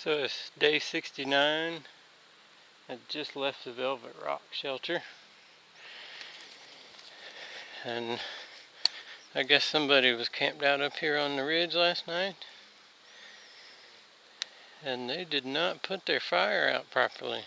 So it's day 69. I just left the Velvet Rock shelter, and I guess somebody was camped out up here on the ridge last night, and they did not put their fire out properly.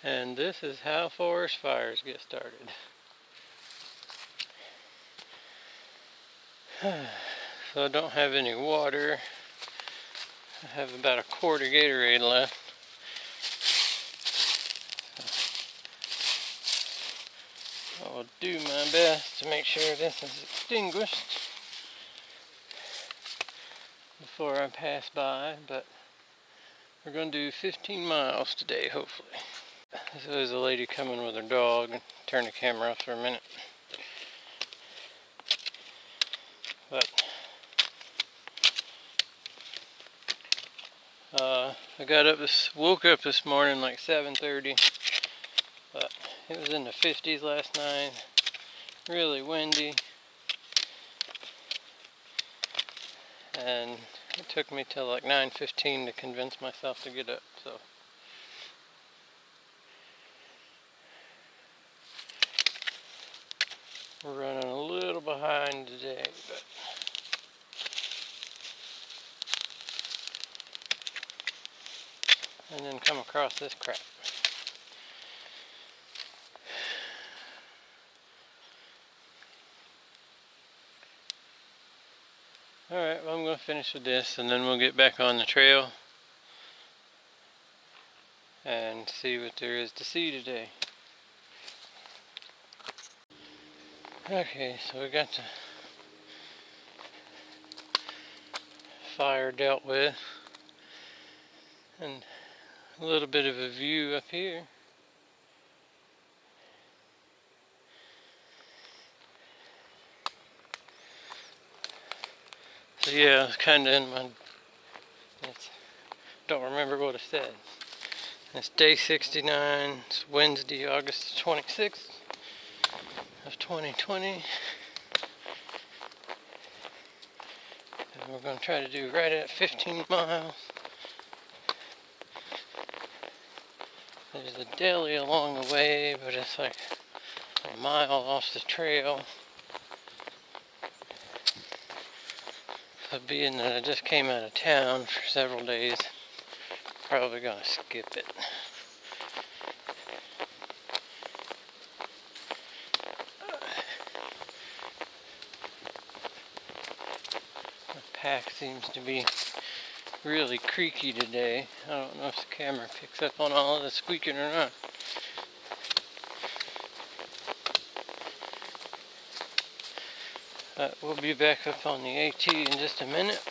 And this is how forest fires get started. So I don't have any water. I have about a quart of Gatorade left. I'll do my best to make sure this is extinguished before I pass by, but we're going to do 15 miles today, hopefully. This is a lady coming with her dog. Turn the camera off for a minute. But I woke up this morning like 7:30, but it was in the 50s last night, really windy, and it took me till like 9:15 to convince myself to get up. So we're running a little behind today, but and then come across this crap. Alright, well, I'm going to finish with this and then we'll get back on the trail and see what there is to see today. Okay, so we got the fire dealt with and a little bit of a view up here. So yeah, it's kind of in my, don't remember what it said. It's day 69, it's Wednesday, August 26th of 2020. And we're going to try to do right at 15 miles. There's a deli along the way, but it's like a mile off the trail. So being that I just came out of town for several days, probably gonna skip it. The pack seems to be really creaky today. I don't know if the camera picks up on all of the squeaking or not. But we'll be back up on the AT in just a minute.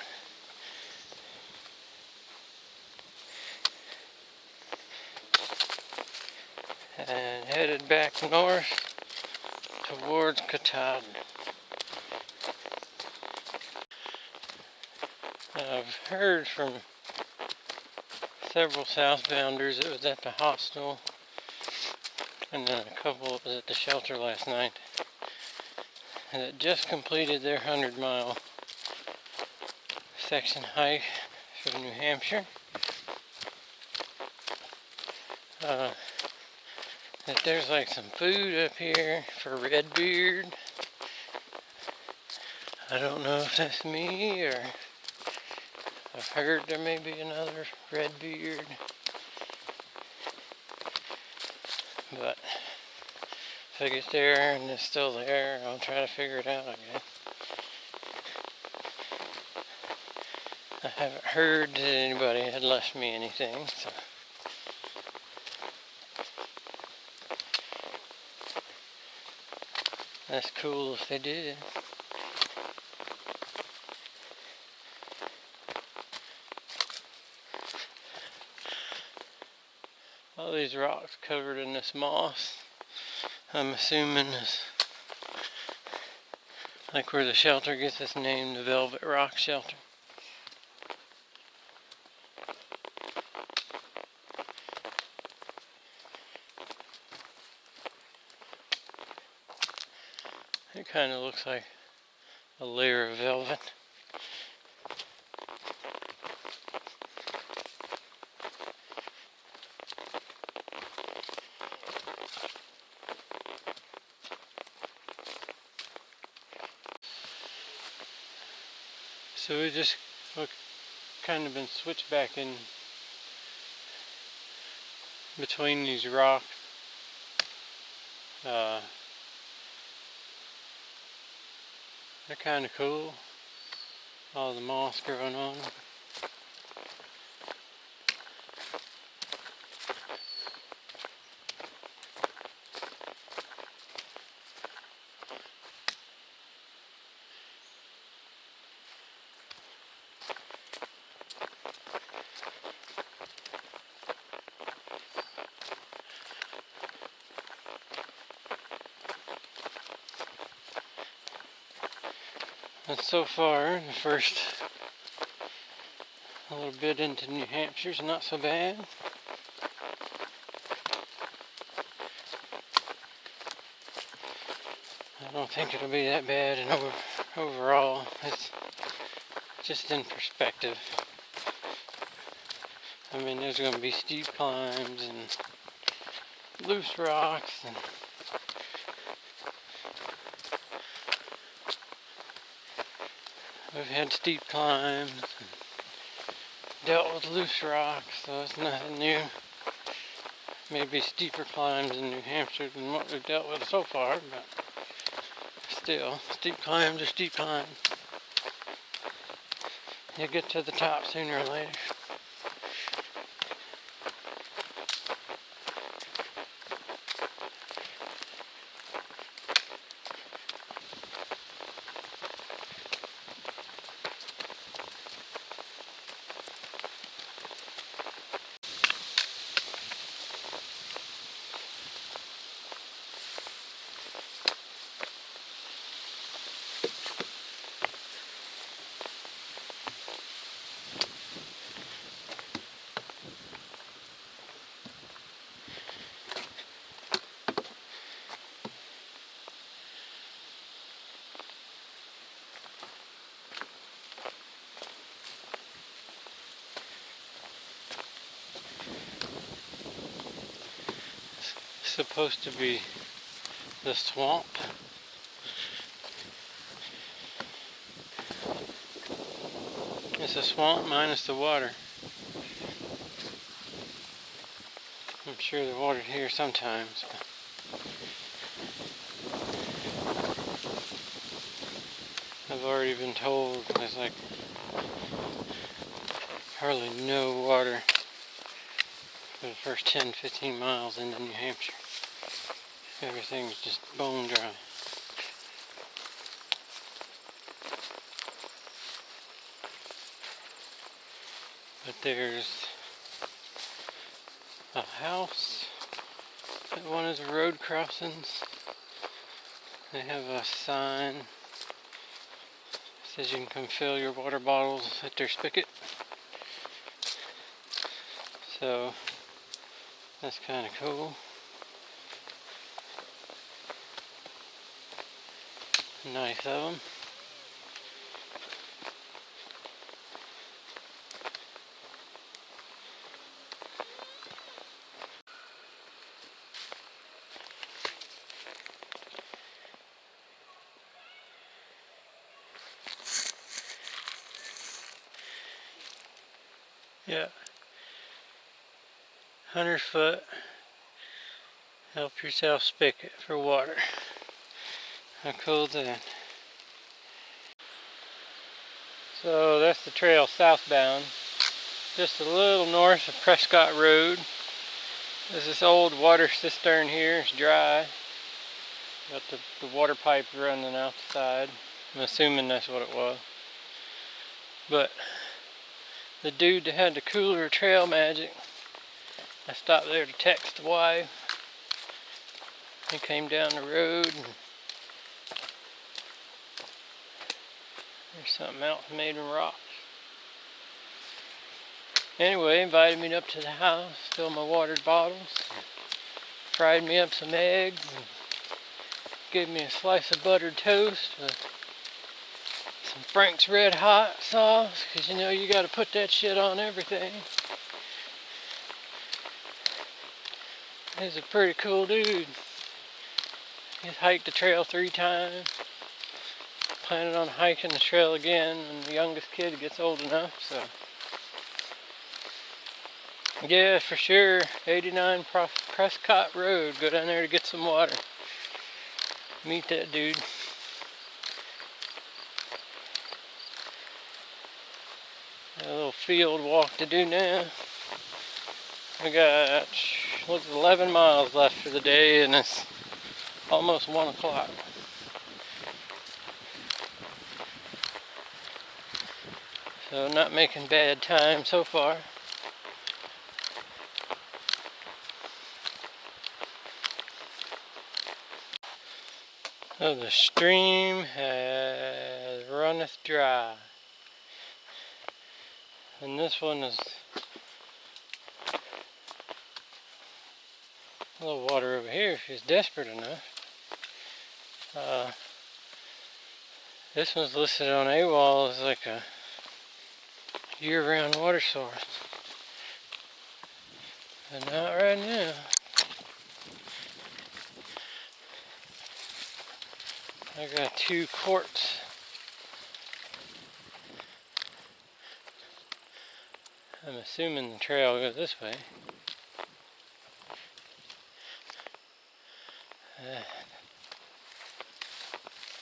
And headed back north towards Katahdin. I've heard from several southbounders. It was at the hostel, and then a couple was at the shelter last night, and that just completed their 100-mile section hike through New Hampshire. That there's like some food up here for Redbeard. I don't know if that's me, or I've heard there may be another Redbeard. But if I get there and it's still there, I'll try to figure it out, I guess. I haven't heard that anybody had left me anything, so. That's cool if they did. All these rocks covered in this moss, I'm assuming is like where the shelter gets its name, the Velvet Rock Shelter. It kind of looks like a layer of velvet. So we just kind of been switched back in between these rocks. They're kind of cool. All the moss growing on them. And so far, the first a little bit into New Hampshire's not so bad. I don't think it'll be that bad and overall. It's just in perspective. I mean, there's going to be steep climbs and loose rocks and we've had steep climbs and dealt with loose rocks, so it's nothing new. Maybe steeper climbs in New Hampshire than what we've dealt with so far, but still, steep climbs are steep climbs. You get to the top sooner or later. Supposed to be the swamp. It's a swamp minus the water. I'm sure the water's here sometimes. I've already been told there's like hardly no water for the first 10-15 miles into New Hampshire. Everything's just bone dry. But there's a house at one of the road crossings. They have a sign that says you can come fill your water bottles at their spigot. So that's kind of cool. Nice of them. Yeah. 100-foot. Help yourself spigot for water. How cool is that? So that's the trail southbound, just a little north of Prescott Road. There's this old water cistern here, it's dry. Got the water pipe running outside. I'm assuming that's what it was. But the dude that had the cooler trail magic, I stopped there to text the wife. He came down the road and there's something else made of rocks. Anyway, invited me up to the house, filled my watered bottles, fried me up some eggs, and gave me a slice of buttered toast with some Frank's Red Hot sauce, because you know you got to put that shit on everything. He's a pretty cool dude. He's hiked the trail 3 times, planning on hiking the trail again when the youngest kid gets old enough, so. Yeah, for sure, 89 Prescott Road, go down there to get some water. Meet that dude. A little field walk to do now. We got, looks 11 miles left for the day, and it's almost 1 o'clock. So not making bad time so far. So the stream runneth dry. And this one is a little water over here if he's desperate enough. This one's listed on AWOL as like a year-round water source. But not right now. I got 2 quarts. I'm assuming the trail goes this way.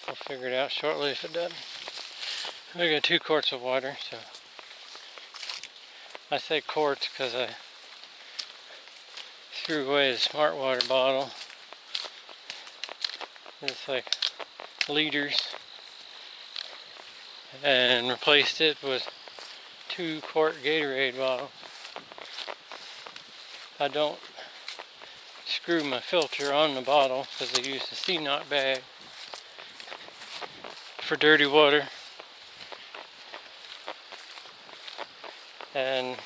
We'll figure it out shortly if it doesn't. I got 2 quarts of water, so I say quarts because I threw away the smart water bottle. It's like liters, and replaced it with 2 quart Gatorade bottles. I don't screw my filter on the bottle because I use the C-Knot bag for dirty water, and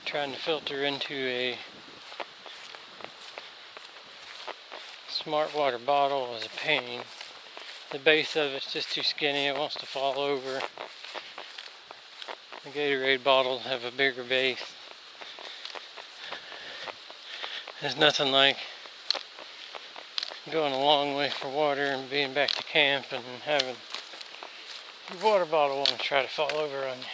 trying to filter into a smart water bottle is a pain. The base of it's just too skinny, it wants to fall over. The Gatorade bottles have a bigger base. There's nothing like going a long way for water and being back to camp and having your water bottle want to try to fall over on you.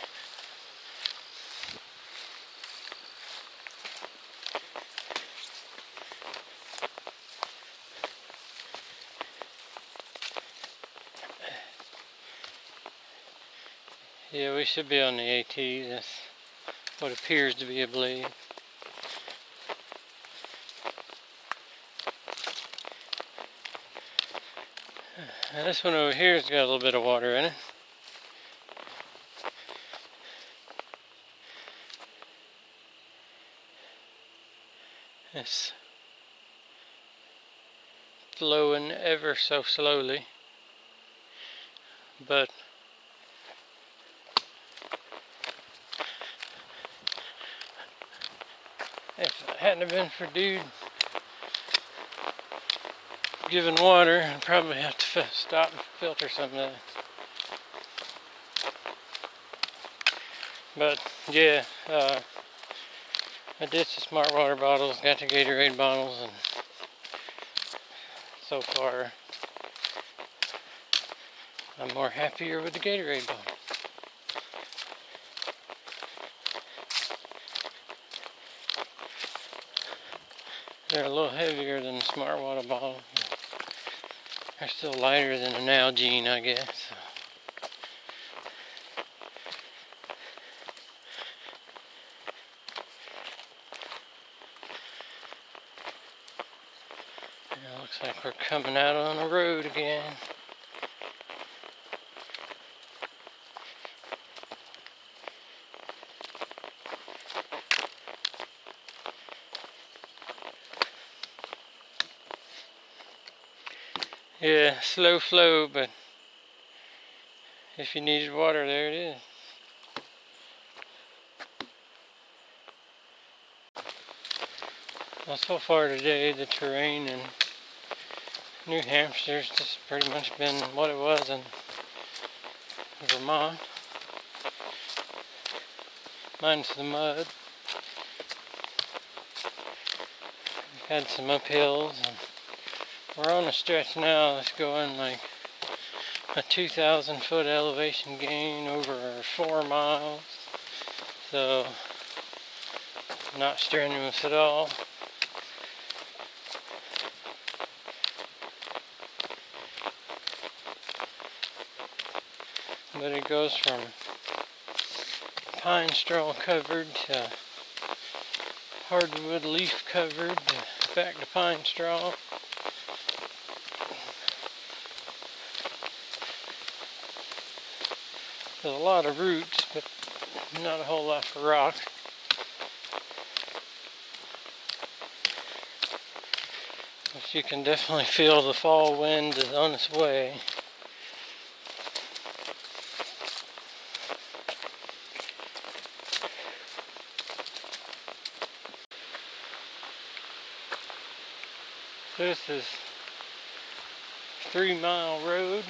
Yeah, we should be on the AT. That's what appears to be a blade. Now this one over here has got a little bit of water in it. It's flowing ever so slowly, but if it hadn't been for dude giving water, I'd probably have to stop and filter some of that. But yeah, I ditched the smart water bottles, got the Gatorade bottles, and so far I'm more happier with the Gatorade bottle. They're a little heavier than the smart water bottle. They're still lighter than an Nalgene, I guess. So. It looks like we're coming out on the road again. Yeah, slow flow, but if you needed water, there it is. Well, so far today, the terrain in New Hampshire's just pretty much been what it was in Vermont, minus the mud. We've had some uphills, and we're on a stretch now that's going like a 2,000 foot elevation gain over 4 miles, so not strenuous at all. But it goes from pine straw covered to hardwood leaf covered to back to pine straw. There's a lot of roots, but not a whole lot of rock. But you can definitely feel the fall wind is on its way. This is 3 Mile Road.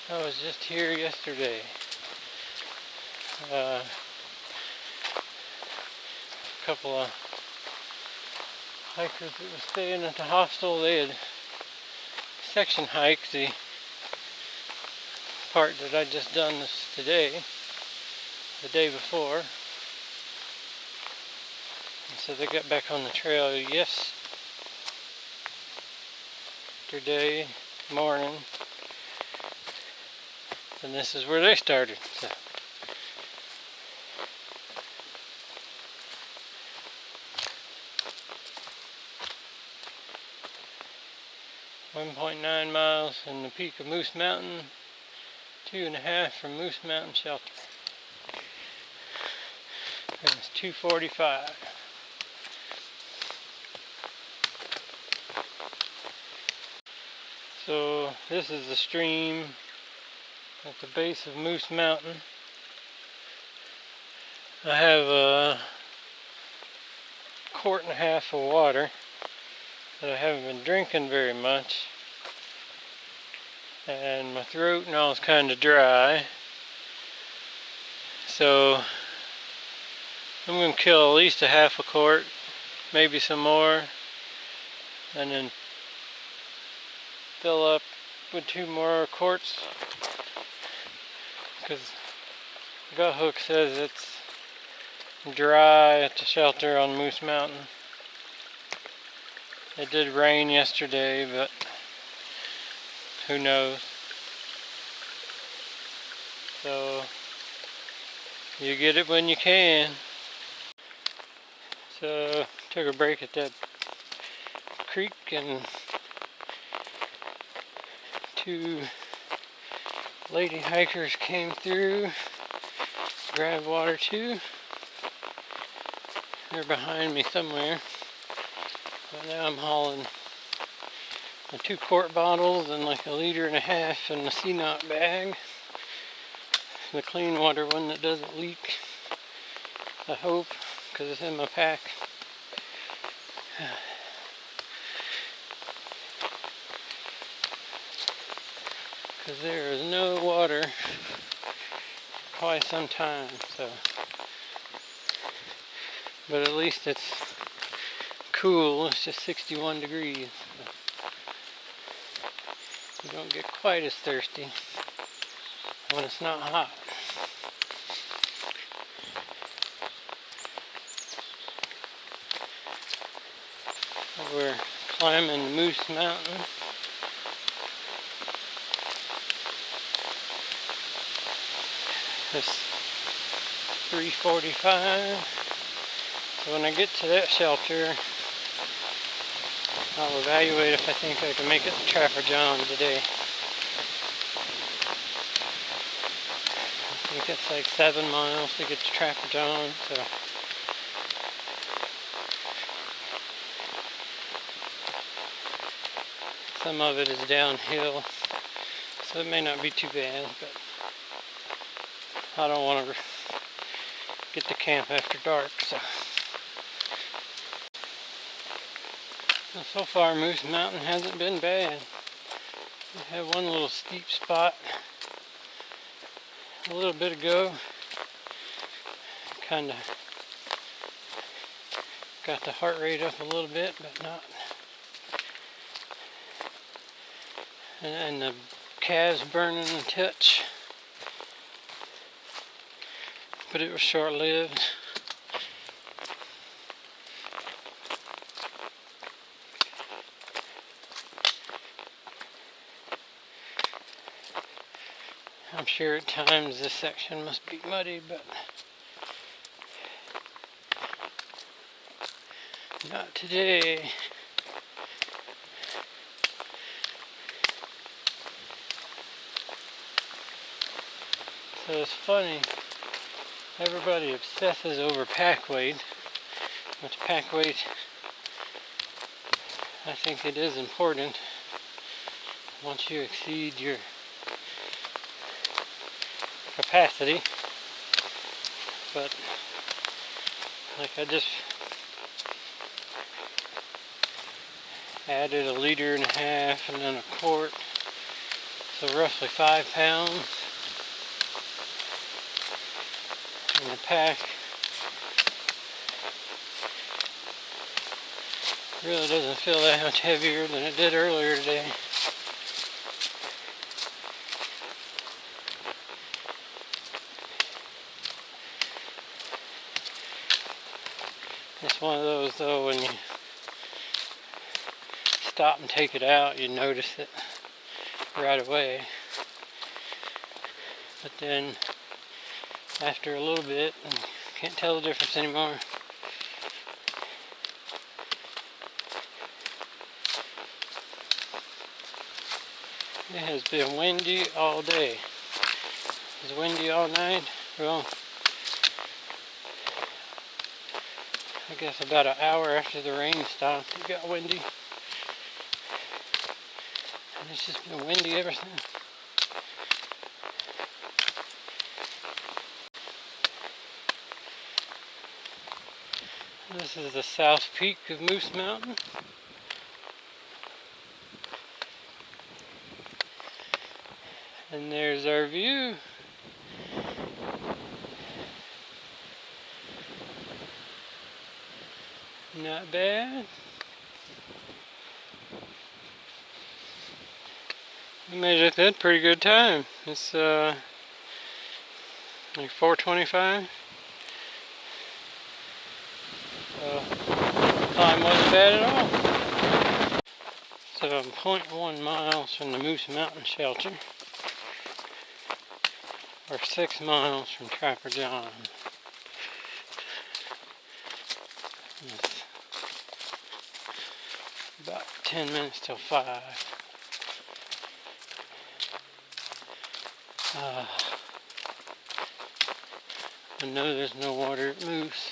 I was just here yesterday. A couple of hikers that were staying at the hostel, they had section hiked the part that I just done this today, the day before. And so they got back on the trail yesterday morning. And this is where they started. So. .9 miles from the peak of Moose Mountain, 2.5 from Moose Mountain Shelter. And it's 2:45. So this is the stream at the base of Moose Mountain. I have a 1.5 quart of water that I haven't been drinking very much, and my throat now is kind of dry, so I'm going to kill at least a 1/2 quart, maybe some more, and then fill up with 2 more quarts, because Gut Hook says it's dry at the shelter on Moose Mountain. It did rain yesterday, but who knows. So you get it when you can. So took a break at that creek, and 2 lady hikers came through, grabbed water too. They're behind me somewhere. But now I'm hauling the 2 quart bottles and like 1.5 liters in the C-Knot bag. The clean water one that doesn't leak, I hope, because it's in my pack. Because there is no water for quite some time, so. But at least it's cool. It's just 61 degrees. So you don't get quite as thirsty when it's not hot. We're climbing Moose Mountain. It's 3:45. So when I get to that shelter, I'll evaluate if I think I can make it to Trapper John today. I think it's like 7 miles to get to Trapper John, so some of it is downhill, so it may not be too bad, but I don't want to get to camp after dark, so. So far, Moose Mountain hasn't been bad. We had one little steep spot a little bit ago. Kind of got the heart rate up a little bit, but not and the calves burning a touch, but it was short-lived. I'm sure at times this section must be muddy, but not today. So it's funny, everybody obsesses over pack weight, which pack weight, I think it is important once you exceed your capacity, but like I just added 1.5 liters and then a quart, so roughly 5 pounds in the pack. Really doesn't feel that much heavier than it did earlier today. It's one of those though, when you stop and take it out, you notice it right away. But then after a little bit, you can't tell the difference anymore. It has been windy all day. It was windy all night. Well, I guess about an hour after the rain stopped, it got windy. And it's just been windy ever since. This is the south peak of Moose Mountain. And there's our view. Not bad. We made it at a pretty good time. It's like 4:25. So climb wasn't bad at all. So I'm 0.1 miles from the Moose Mountain Shelter, or 6 miles from Trapper John. It's about 10 minutes till 5. I know there's no water at Moose,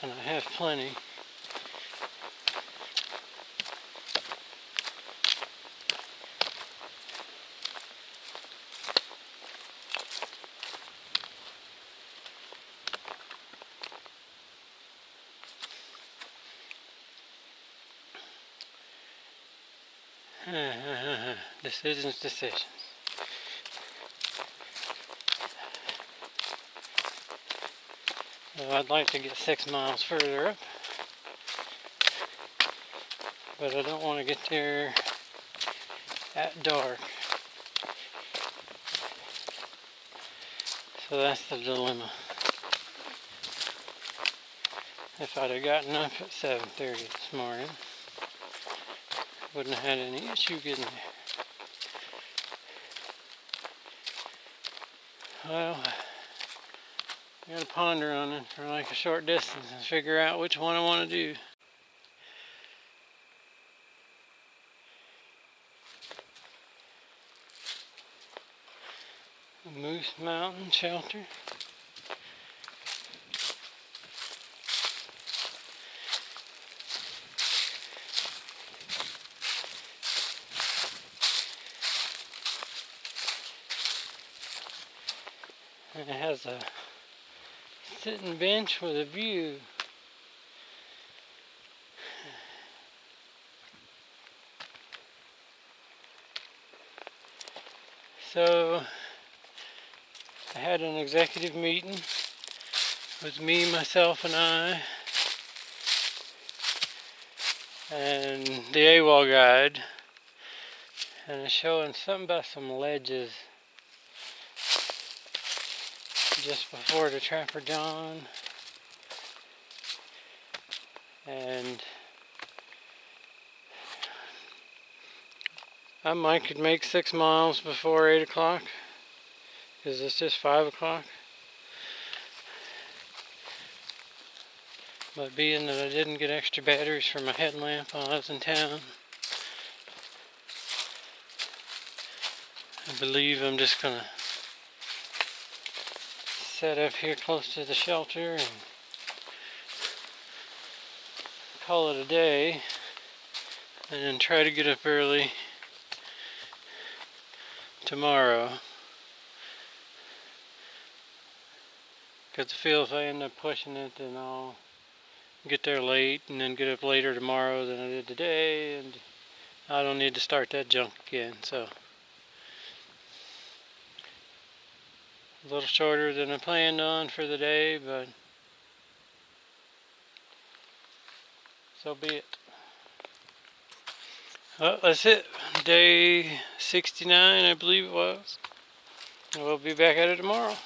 and I have plenty. Decisions. So I'd like to get 6 miles further up, but I don't want to get there at dark. So that's the dilemma. If I'd have gotten up at 7:30 this morning, wouldn't have had any issue getting there. Well, I gotta ponder on it for like a short distance and figure out which one I want to do. Moose Mountain Shelter. And it has a sitting bench with a view. So I had an executive meeting with me, myself, and I. and the AWOL guide, and it's showing something about some ledges just before the Trapper John, and I might could make 6 miles before 8 o'clock, because it's just 5 o'clock. But being that I didn't get extra batteries for my headlamp while I was in town, I believe I'm just gonna set up here close to the shelter and call it a day, and then try to get up early tomorrow. Because I feel if I end up pushing it, then I'll get there late and then get up later tomorrow than I did today, and I don't need to start that junk again. So a little shorter than I planned on for the day, but so be it. Well, that's it. Day 69, I believe it was. We'll be back at it tomorrow.